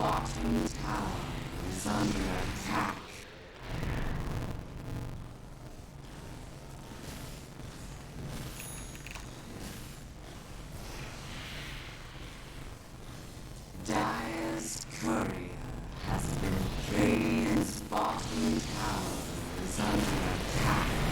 bottom tower is under attack. Dire's courier has been Radiant's bottom tower is under attack.